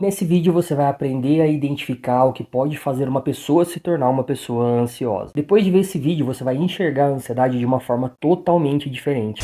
Nesse vídeo você vai aprender a identificar o que pode fazer uma pessoa se tornar uma pessoa ansiosa. Depois de ver esse vídeo, você vai enxergar a ansiedade de uma forma totalmente diferente.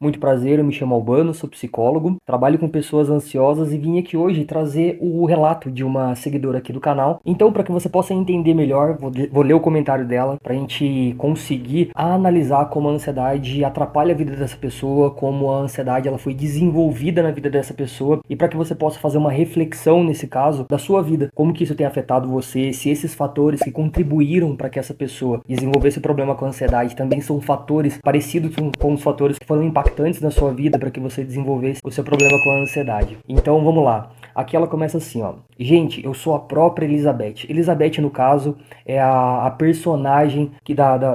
Muito prazer, eu me chamo Albano, sou psicólogo, trabalho com pessoas ansiosas e vim aqui hoje trazer o relato de uma seguidora aqui do canal. Então, para que você possa entender melhor, vou ler o comentário dela para a gente conseguir analisar como a ansiedade atrapalha a vida dessa pessoa, como a ansiedade ela foi desenvolvida na vida dessa pessoa e para que você possa fazer uma reflexão nesse caso da sua vida, como que isso tem afetado você, se esses fatores que contribuíram para que essa pessoa desenvolvesse o problema com a ansiedade também são fatores parecidos com os fatores que foram impactantes na sua vida para que você desenvolvesse o seu problema com a ansiedade. Então vamos lá. Aqui ela começa assim, ó. Gente, eu sou a própria Elizabeth. Elizabeth, no caso, é a personagem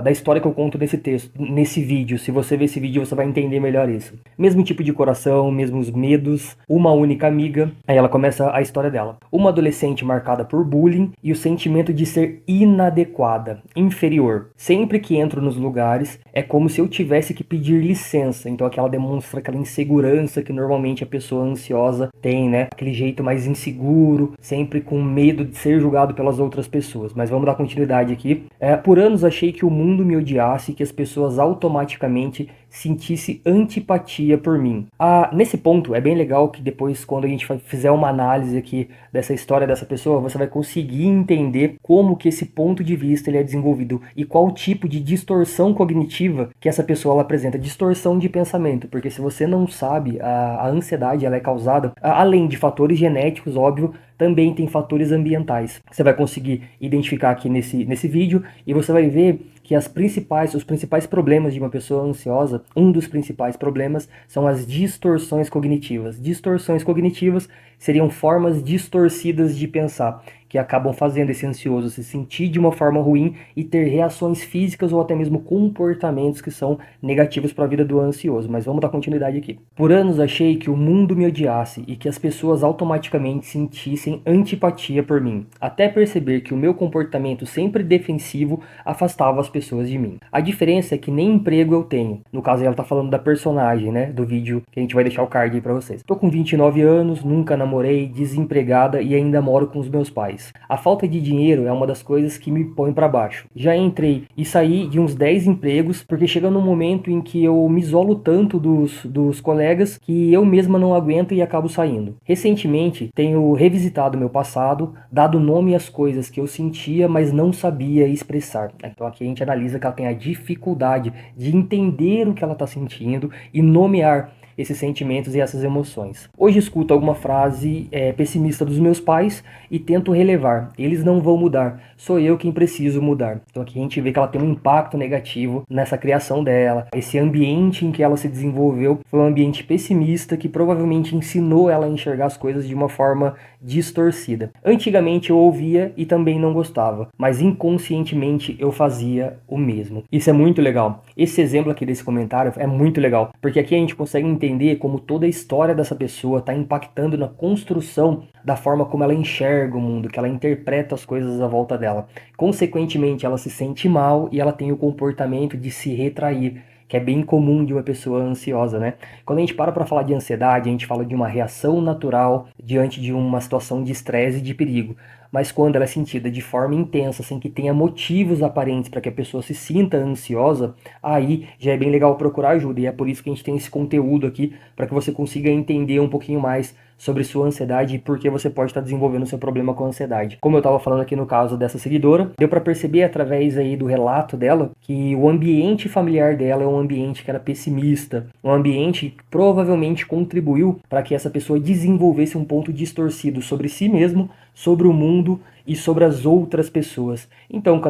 da história que eu conto nesse texto, nesse vídeo. Se você ver esse vídeo, você vai entender melhor isso. Mesmo tipo de coração, mesmos medos, uma única amiga. Aí ela começa a história dela. Uma adolescente marcada por bullying e o sentimento de ser inadequada, inferior. Sempre que entro nos lugares, é como se eu tivesse que pedir licença. Então aquela demonstra aquela insegurança que normalmente a pessoa ansiosa tem, né? Aquele jeito mais inseguro, sempre com medo de ser julgado pelas outras pessoas. Mas vamos dar continuidade aqui. Por anos achei que o mundo me odiasse e que as pessoas automaticamente sentissem antipatia por mim. Nesse ponto, é bem legal que depois, quando a gente fizer uma análise aqui dessa história dessa pessoa, você vai conseguir entender como que esse ponto de vista ele é desenvolvido e qual tipo de distorção cognitiva que essa pessoa ela apresenta. Distorção de pensamento, porque se você não sabe, a ansiedade ela é causada, além de fatores genéticos, óbvio, também tem fatores ambientais. Você vai conseguir identificar aqui nesse vídeo e você vai ver que os principais problemas de uma pessoa ansiosa, um dos principais problemas são as distorções cognitivas. Distorções cognitivas seriam formas distorcidas de pensar, que acabam fazendo esse ansioso se sentir de uma forma ruim e ter reações físicas ou até mesmo comportamentos que são negativos para a vida do ansioso. Mas vamos dar continuidade aqui. Por anos achei que o mundo me odiasse e que as pessoas automaticamente sentissem antipatia por mim, até perceber que o meu comportamento sempre defensivo afastava as pessoas de mim. A diferença é que nem emprego eu tenho. No caso, ela tá falando da personagem, né, do vídeo que a gente vai deixar o card aí pra vocês. Tô com 29 anos, nunca namorei, desempregada e ainda moro com os meus pais. A falta de dinheiro é uma das coisas que me põe pra baixo. Já entrei e saí de uns 10 empregos porque chega num momento em que eu me isolo tanto dos colegas que eu mesma não aguento e acabo saindo. Recentemente, tenho revisitado meu passado, dado nome às coisas que eu sentia, mas não sabia expressar. Então aqui a gente analisa que ela tem a dificuldade de entender o que ela está sentindo e nomear esses sentimentos e essas emoções. Hoje escuto alguma frase pessimista dos meus pais e tento relevar. Eles não vão mudar, sou eu quem preciso mudar. Então aqui a gente vê que ela tem um impacto negativo nessa criação dela. Esse ambiente em que ela se desenvolveu foi um ambiente pessimista que provavelmente ensinou ela a enxergar as coisas de uma forma distorcida. Antigamente eu ouvia e também não gostava, mas inconscientemente eu fazia o mesmo. Isso é muito legal. Esse exemplo aqui desse comentário é muito legal, porque aqui a gente consegue entender como toda a história dessa pessoa está impactando na construção da forma como ela enxerga o mundo, que ela interpreta as coisas à volta dela. Consequentemente, ela se sente mal e ela tem o comportamento de se retrair, que é bem comum de uma pessoa ansiosa, né? Quando a gente para falar de ansiedade, a gente fala de uma reação natural diante de uma situação de estresse e de perigo. Mas quando ela é sentida de forma intensa, sem que tenha motivos aparentes para que a pessoa se sinta ansiosa, aí já é bem legal procurar ajuda. E é por isso que a gente tem esse conteúdo aqui, para que você consiga entender um pouquinho mais sobre sua ansiedade e por que você pode estar desenvolvendo seu problema com ansiedade. Como eu estava falando aqui no caso dessa seguidora, deu para perceber através aí do relato dela que o ambiente familiar dela é um ambiente que era pessimista, um ambiente que provavelmente contribuiu para que essa pessoa desenvolvesse um ponto distorcido sobre si mesmo, sobre o mundo e sobre as outras pessoas. Então,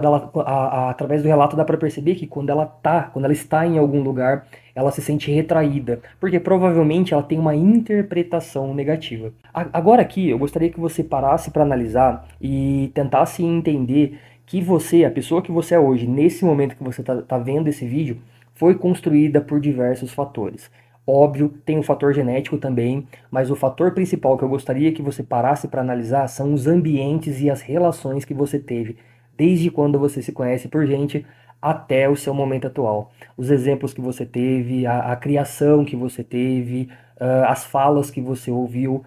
através do relato dá para perceber que quando ela está em algum lugar, ela se sente retraída, porque provavelmente ela tem uma interpretação negativa. Agora aqui, eu gostaria que você parasse para analisar e tentasse entender que você, a pessoa que você é hoje, nesse momento que você está vendo esse vídeo, foi construída por diversos fatores. Óbvio, tem o fator genético também, mas o fator principal que eu gostaria que você parasse para analisar são os ambientes e as relações que você teve, desde quando você se conhece por gente até o seu momento atual. Os exemplos que você teve, a criação que você teve, as falas que você ouviu,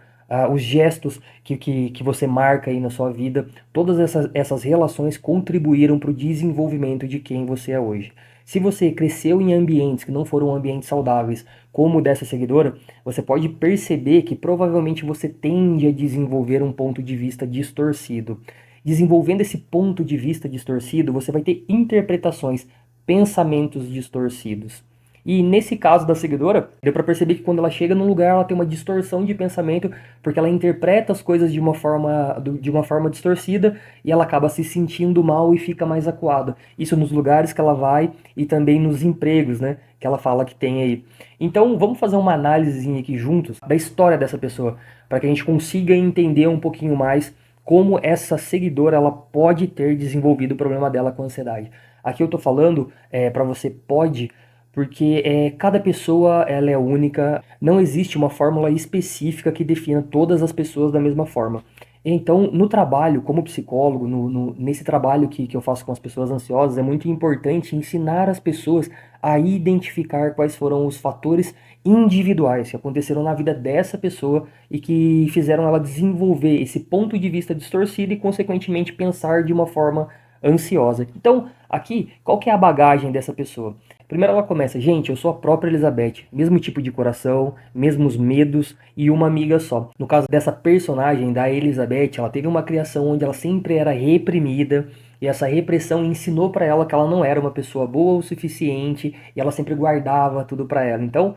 os gestos que você marca aí na sua vida, todas essas relações contribuíram para o desenvolvimento de quem você é hoje. Se você cresceu em ambientes que não foram ambientes saudáveis, como o dessa seguidora, você pode perceber que provavelmente você tende a desenvolver um ponto de vista distorcido. Desenvolvendo esse ponto de vista distorcido, você vai ter interpretações, pensamentos distorcidos. E nesse caso da seguidora, deu para perceber que quando ela chega num lugar, ela tem uma distorção de pensamento, porque ela interpreta as coisas de uma forma distorcida e ela acaba se sentindo mal e fica mais acuada. Isso nos lugares que ela vai e também nos empregos, né, que ela fala que tem aí. Então, vamos fazer uma análise aqui juntos da história dessa pessoa, para que a gente consiga entender um pouquinho mais como essa seguidora ela pode ter desenvolvido o problema dela com ansiedade. Aqui eu tô falando para você pode, porque cada pessoa ela é única, não existe uma fórmula específica que defina todas as pessoas da mesma forma. Então, no trabalho, como psicólogo, nesse trabalho que eu faço com as pessoas ansiosas, é muito importante ensinar as pessoas a identificar quais foram os fatores individuais que aconteceram na vida dessa pessoa e que fizeram ela desenvolver esse ponto de vista distorcido e, consequentemente, pensar de uma forma ansiosa. Então, aqui, qual que é a bagagem dessa pessoa? Primeiro ela começa, gente, eu sou a própria Elizabeth, mesmo tipo de coração, mesmos medos e uma amiga só. No caso dessa personagem, da Elizabeth, ela teve uma criação onde ela sempre era reprimida, e essa repressão ensinou pra ela que ela não era uma pessoa boa o suficiente, e ela sempre guardava tudo pra ela. Então,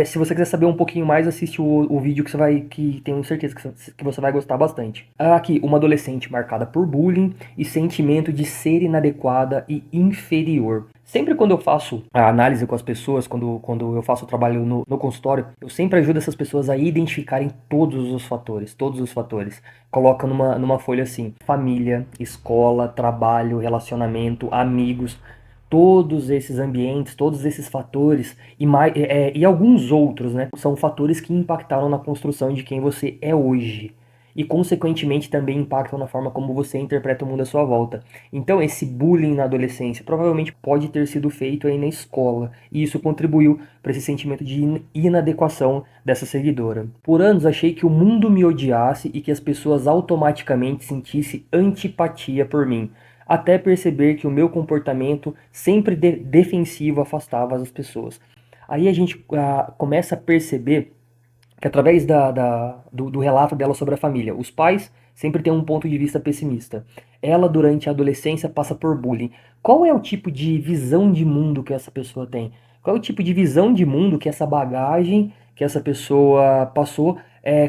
se você quiser saber um pouquinho mais, assiste o vídeo que tenho certeza que você vai gostar bastante. Aqui, uma adolescente marcada por bullying e sentimento de ser inadequada e inferior. Sempre quando eu faço a análise com as pessoas, quando eu faço o trabalho no consultório, eu sempre ajudo essas pessoas a identificarem todos os fatores, todos os fatores. Coloca numa folha assim, família, escola, trabalho, relacionamento, amigos, todos esses ambientes, todos esses fatores e alguns outros, né? São fatores que impactaram na construção de quem você é hoje e, consequentemente, também impactam na forma como você interpreta o mundo à sua volta. Então, esse bullying na adolescência provavelmente pode ter sido feito aí na escola, e isso contribuiu para esse sentimento de inadequação dessa seguidora. Por anos, achei que o mundo me odiasse e que as pessoas automaticamente sentissem antipatia por mim, até perceber que o meu comportamento sempre defensivo afastava as pessoas. Aí a gente começa a perceber que através do relato dela sobre a família, os pais sempre têm um ponto de vista pessimista. Ela, durante a adolescência, passa por bullying. Qual é o tipo de visão de mundo que essa pessoa tem? Qual é o tipo de visão de mundo que essa bagagem que essa pessoa passou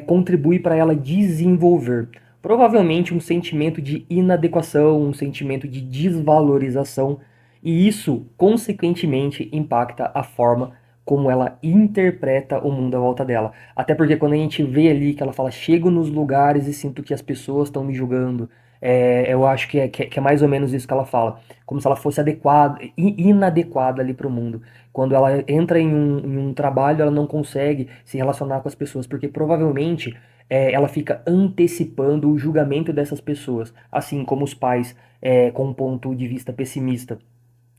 contribui para ela desenvolver? Provavelmente um sentimento de inadequação, um sentimento de desvalorização, e isso, consequentemente, impacta a forma como ela interpreta o mundo à volta dela. Até porque quando a gente vê ali que ela fala, chego nos lugares e sinto que as pessoas estão me julgando, eu acho que é mais ou menos isso que ela fala. Como se ela fosse adequada, inadequada ali para o mundo. Quando ela entra em um trabalho, ela não consegue se relacionar com as pessoas, porque provavelmente ela fica antecipando o julgamento dessas pessoas, assim como os pais com um ponto de vista pessimista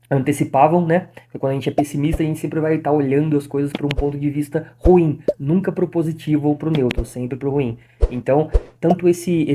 antecipavam, né? Porque quando a gente é pessimista, a gente sempre vai estar olhando as coisas para um ponto de vista ruim, nunca para o positivo ou para o neutro, sempre para o ruim. Então, tanto esse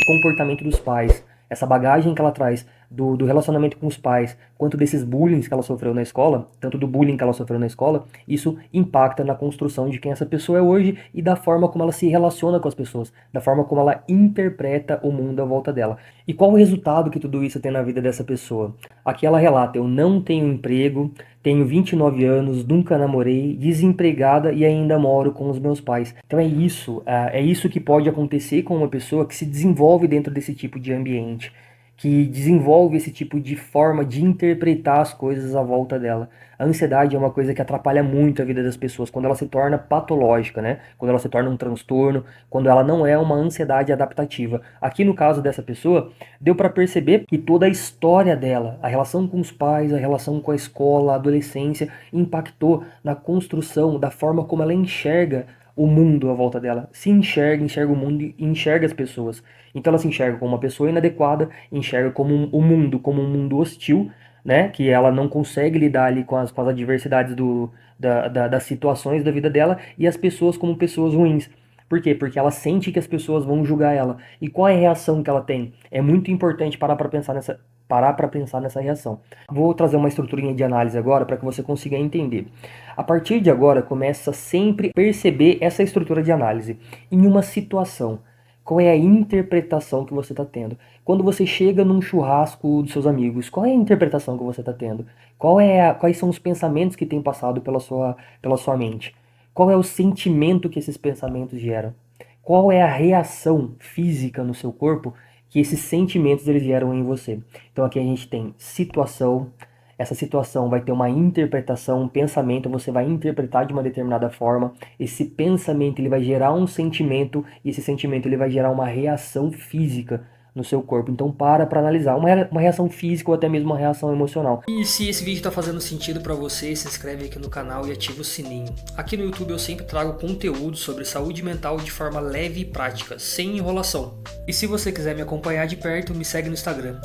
comportamento dos pais, essa bagagem que ela traz do relacionamento com os pais, quanto desses bullying que ela sofreu na escola, tanto do bullying que ela sofreu na escola, isso impacta na construção de quem essa pessoa é hoje e da forma como ela se relaciona com as pessoas, da forma como ela interpreta o mundo à volta dela. E qual o resultado que tudo isso tem na vida dessa pessoa? Aqui ela relata, eu não tenho emprego, tenho 29 anos, nunca namorei, desempregada e ainda moro com os meus pais. Então é isso que pode acontecer com uma pessoa que se desenvolve dentro desse tipo de ambiente, que desenvolve esse tipo de forma de interpretar as coisas à volta dela. A ansiedade é uma coisa que atrapalha muito a vida das pessoas, quando ela se torna patológica, né? Quando ela se torna um transtorno, quando ela não é uma ansiedade adaptativa. Aqui no caso dessa pessoa, deu para perceber que toda a história dela, a relação com os pais, a relação com a escola, a adolescência, impactou na construção da forma como ela enxerga o mundo à volta dela. Se enxerga o mundo e enxerga as pessoas. Então ela se enxerga como uma pessoa inadequada, enxerga como o mundo como um mundo hostil, né? Que ela não consegue lidar ali com as adversidades das situações da vida dela e as pessoas como pessoas ruins. Por quê? Porque ela sente que as pessoas vão julgar ela. E qual é a reação que ela tem? É muito importante parar para pensar nessa reação. Vou trazer uma estruturinha de análise agora para que você consiga entender. A partir de agora, começa sempre a perceber essa estrutura de análise em uma situação. Qual é a interpretação que você está tendo? Quando você chega num churrasco dos seus amigos, qual é a interpretação que você está tendo? Quais são os pensamentos que têm passado pela sua mente? Qual é o sentimento que esses pensamentos geram? Qual é a reação física no seu corpo que esses sentimentos eles geram em você? Então aqui a gente tem situação. Essa situação vai ter uma interpretação, um pensamento, você vai interpretar de uma determinada forma. Esse pensamento ele vai gerar um sentimento e esse sentimento ele vai gerar uma reação física no seu corpo. Então para analisar uma reação física ou até mesmo uma reação emocional. E se esse vídeo está fazendo sentido para você, se inscreve aqui no canal e ativa o sininho. Aqui no YouTube eu sempre trago conteúdo sobre saúde mental de forma leve e prática, sem enrolação. E se você quiser me acompanhar de perto, me segue no Instagram,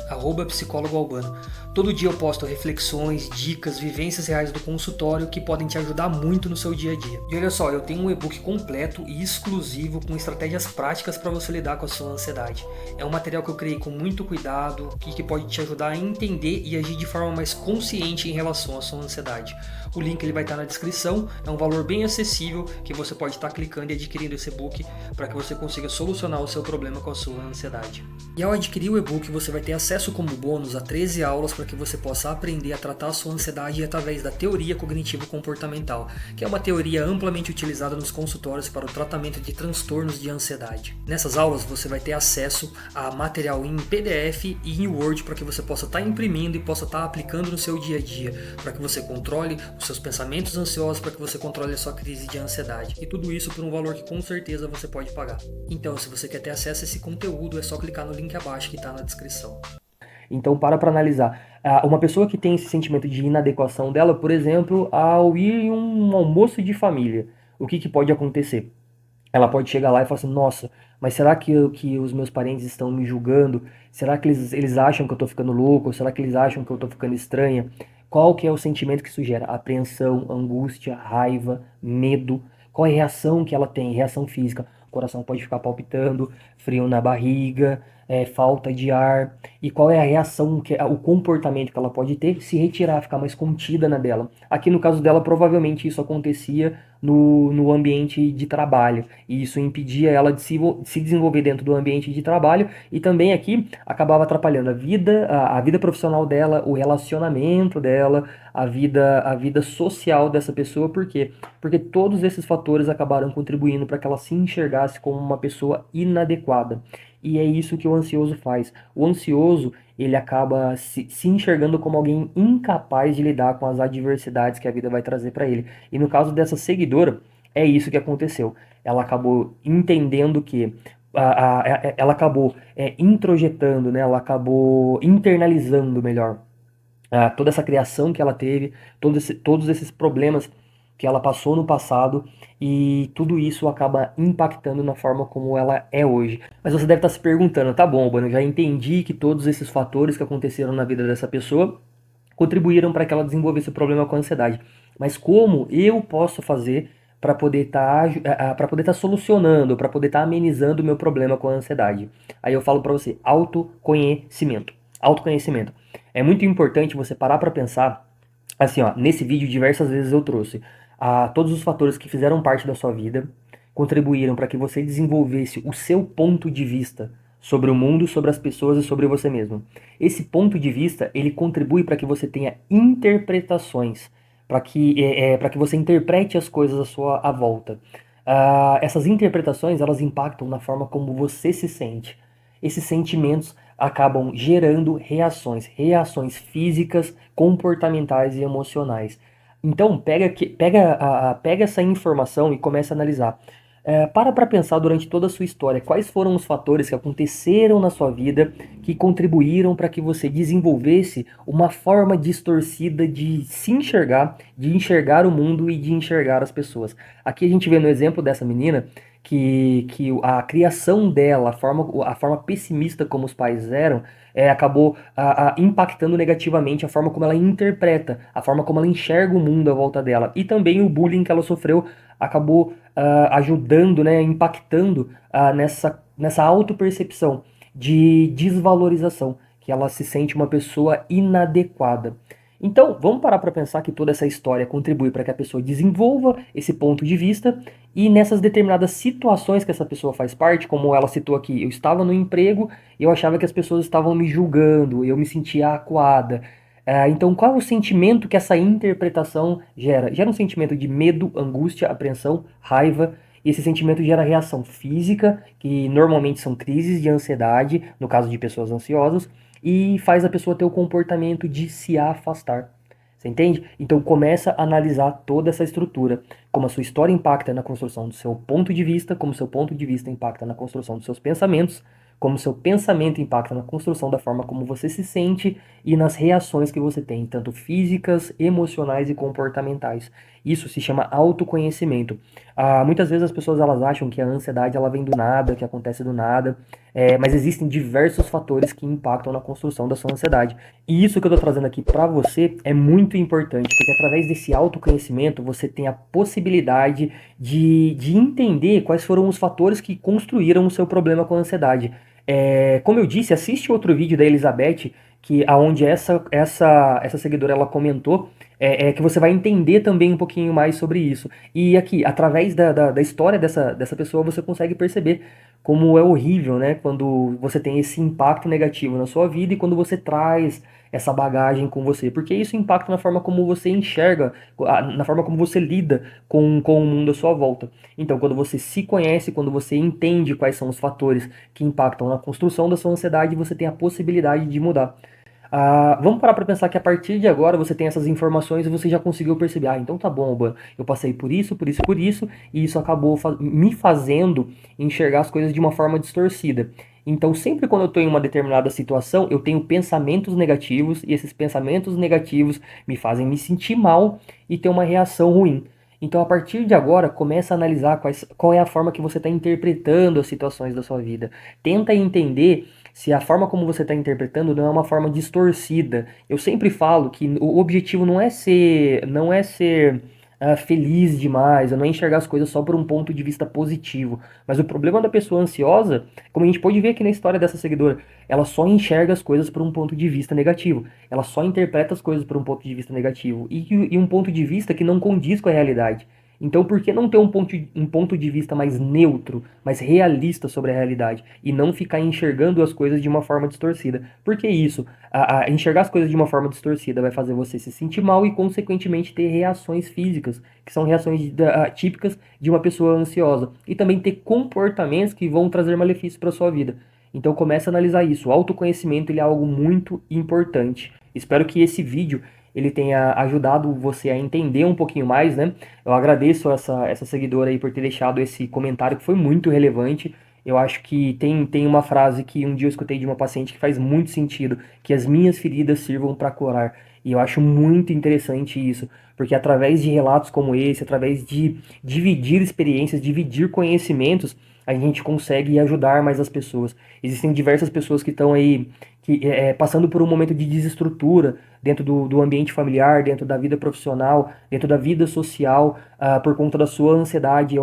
@psicólogoalbano. Todo dia eu posto reflexões, dicas, vivências reais do consultório que podem te ajudar muito no seu dia a dia. E olha só, eu tenho um e-book completo e exclusivo com estratégias práticas para você lidar com a sua ansiedade. É um material que eu criei com muito cuidado e que pode te ajudar a entender e agir de forma mais consciente em relação à sua ansiedade. O link ele vai estar na descrição, é um valor bem acessível que você pode estar clicando e adquirindo esse e-book para que você consiga solucionar o seu problema com a sua ansiedade. E ao adquirir o e-book você vai ter acesso como bônus a 13 aulas para que você possa aprender a tratar a sua ansiedade através da teoria cognitivo-comportamental, que é uma teoria amplamente utilizada nos consultórios para o tratamento de transtornos de ansiedade. Nessas aulas você vai ter acesso a material em PDF e em Word para que você possa estar imprimindo e possa estar aplicando no seu dia a dia, para que você controle os seus pensamentos ansiosos, para que você controle a sua crise de ansiedade. E tudo isso por um valor que com certeza você pode pagar. Então, se você quer ter acesso a esse conteúdo, é só clicar no link abaixo que está na descrição. Então para analisar. Uma pessoa que tem esse sentimento de inadequação dela, por exemplo, ao ir em um almoço de família, o que pode acontecer? Ela pode chegar lá e falar assim, nossa, mas será que os meus parentes estão me julgando? Será que eles acham que eu tô ficando louco? Ou será que eles acham que eu tô ficando estranha? Qual que é o sentimento que isso gera? Apreensão, angústia, raiva, medo. Qual é a reação que ela tem? Reação física. O coração pode ficar palpitando, frio na barriga, falta de ar. E qual é a reação, o comportamento que ela pode ter? Se retirar, ficar mais contida na dela. Aqui no caso dela, provavelmente isso acontecia no ambiente de trabalho. E isso impedia ela de se desenvolver dentro do ambiente de trabalho e também aqui acabava atrapalhando a vida profissional dela, o relacionamento dela, a vida social dessa pessoa. Por quê? Porque todos esses fatores acabaram contribuindo para que ela se enxergasse como uma pessoa inadequada. E é isso que o ansioso faz. O ansioso, ele acaba se enxergando como alguém incapaz de lidar com as adversidades que a vida vai trazer para ele. E no caso dessa seguidora, é isso que aconteceu. Ela acabou entendendo que ela acabou introjetando, né? Ela acabou internalizando melhor toda essa criação que ela teve, todos esses problemas que ela passou no passado e tudo isso acaba impactando na forma como ela é hoje. Mas você deve estar se perguntando, tá bom, Bruno, eu já entendi que todos esses fatores que aconteceram na vida dessa pessoa contribuíram para que ela desenvolvesse o problema com a ansiedade. Mas como eu posso fazer para poder estar solucionando, para poder estar amenizando o meu problema com a ansiedade? Aí eu falo para você, autoconhecimento. Autoconhecimento. É muito importante você parar para pensar, assim, ó, nesse vídeo diversas vezes eu trouxe todos os fatores que fizeram parte da sua vida, contribuíram para que você desenvolvesse o seu ponto de vista sobre o mundo, sobre as pessoas e sobre você mesmo. Esse ponto de vista, ele contribui para que você tenha interpretações, para que você interprete as coisas à volta. Essas interpretações, elas impactam na forma como você se sente. Esses sentimentos acabam gerando reações físicas, comportamentais e emocionais. Então, pega essa informação e começa a analisar. Para pensar durante toda a sua história, quais foram os fatores que aconteceram na sua vida que contribuíram para que você desenvolvesse uma forma distorcida de se enxergar, de enxergar o mundo e de enxergar as pessoas. Aqui a gente vê no exemplo dessa menina que a criação dela, a forma pessimista como os pais eram, acabou impactando negativamente a forma como ela interpreta, a forma como ela enxerga o mundo à volta dela. E também o bullying que ela sofreu acabou ajudando, né, impactando nessa autopercepção de desvalorização, que ela se sente uma pessoa inadequada. Então, vamos parar para pensar que toda essa história contribui para que a pessoa desenvolva esse ponto de vista e nessas determinadas situações que essa pessoa faz parte, como ela citou aqui, eu estava no emprego e eu achava que as pessoas estavam me julgando, eu me sentia acuada. Então, qual é o sentimento que essa interpretação gera? Gera um sentimento de medo, angústia, apreensão, raiva. E esse sentimento gera reação física, que normalmente são crises de ansiedade, no caso de pessoas ansiosas, e faz a pessoa ter o comportamento de se afastar. Você entende? Então começa a analisar toda essa estrutura, como a sua história impacta na construção do seu ponto de vista, como o seu ponto de vista impacta na construção dos seus pensamentos, como o seu pensamento impacta na construção da forma como você se sente e nas reações que você tem, tanto físicas, emocionais e comportamentais. Isso se chama autoconhecimento. Muitas vezes as pessoas elas acham que a ansiedade ela vem do nada, que acontece do nada, mas existem diversos fatores que impactam na construção da sua ansiedade. E isso que eu estou trazendo aqui para você é muito importante, porque através desse autoconhecimento você tem a possibilidade de entender quais foram os fatores que construíram o seu problema com a ansiedade. Como eu disse, assiste outro vídeo da Elizabeth, que aonde essa seguidora ela comentou que você vai entender também um pouquinho mais sobre isso. E aqui, através da história dessa pessoa, você consegue perceber como é horrível, né? Quando você tem esse impacto negativo na sua vida e quando você traz essa bagagem com você. Porque isso impacta na forma como você enxerga, na forma como você lida com o mundo à sua volta. Então, quando você se conhece, quando você entende quais são os fatores que impactam na construção da sua ansiedade, você tem a possibilidade de mudar. Vamos parar para pensar que a partir de agora você tem essas informações e você já conseguiu perceber, então tá bom, Urbano, eu passei por isso, por isso, por isso, e isso acabou me fazendo enxergar as coisas de uma forma distorcida. Então, sempre quando eu estou em uma determinada situação, eu tenho pensamentos negativos, e esses pensamentos negativos me fazem me sentir mal e ter uma reação ruim. Então, a partir de agora, começa a analisar qual é a forma que você está interpretando as situações da sua vida. Tenta entender se a forma como você está interpretando não é uma forma distorcida. Eu sempre falo que o objetivo não é ser feliz demais, não é enxergar as coisas só por um ponto de vista positivo. Mas o problema da pessoa ansiosa, como a gente pode ver aqui na história dessa seguidora, ela só enxerga as coisas por um ponto de vista negativo. Ela só interpreta as coisas por um ponto de vista negativo. E um ponto de vista que não condiz com a realidade. Então, por que não ter um ponto de vista mais neutro, mais realista sobre a realidade? E não ficar enxergando as coisas de uma forma distorcida? Porque isso, enxergar as coisas de uma forma distorcida vai fazer você se sentir mal e, consequentemente, ter reações físicas, que são reações típicas de uma pessoa ansiosa. E também ter comportamentos que vão trazer malefícios para sua vida. Então, comece a analisar isso. O autoconhecimento ele é algo muito importante. Espero que esse vídeo ele tenha ajudado você a entender um pouquinho mais, né? Eu agradeço essa seguidora aí por ter deixado esse comentário que foi muito relevante. Eu acho que tem uma frase que um dia eu escutei de uma paciente que faz muito sentido, que as minhas feridas sirvam para curar. E eu acho muito interessante isso, porque através de relatos como esse, através de dividir experiências, dividir conhecimentos, a gente consegue ajudar mais as pessoas. Existem diversas pessoas que estão aí passando por um momento de desestrutura dentro do ambiente familiar, dentro da vida profissional, dentro da vida social, por conta da sua ansiedade. Eu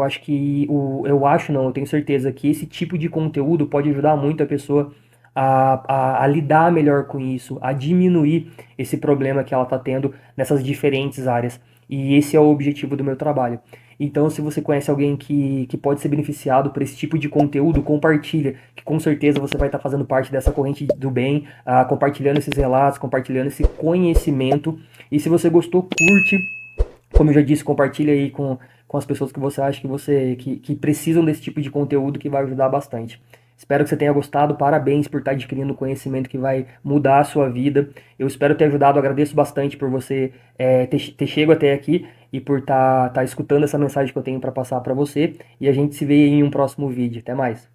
tenho certeza que esse tipo de conteúdo pode ajudar muito a pessoa a lidar melhor com isso, a diminuir esse problema que ela está tendo nessas diferentes áreas. E esse é o objetivo do meu trabalho. Então, se você conhece alguém que pode ser beneficiado por esse tipo de conteúdo, compartilha, que com certeza você vai estar fazendo parte dessa corrente do bem, compartilhando esses relatos, compartilhando esse conhecimento. E se você gostou, curte. Como eu já disse, compartilha aí com as pessoas que você acha que precisam desse tipo de conteúdo que vai ajudar bastante. Espero que você tenha gostado, parabéns por estar adquirindo conhecimento que vai mudar a sua vida. Eu espero ter ajudado, agradeço bastante por você ter chego até aqui e por estar escutando essa mensagem que eu tenho para passar para você. E a gente se vê em um próximo vídeo. Até mais!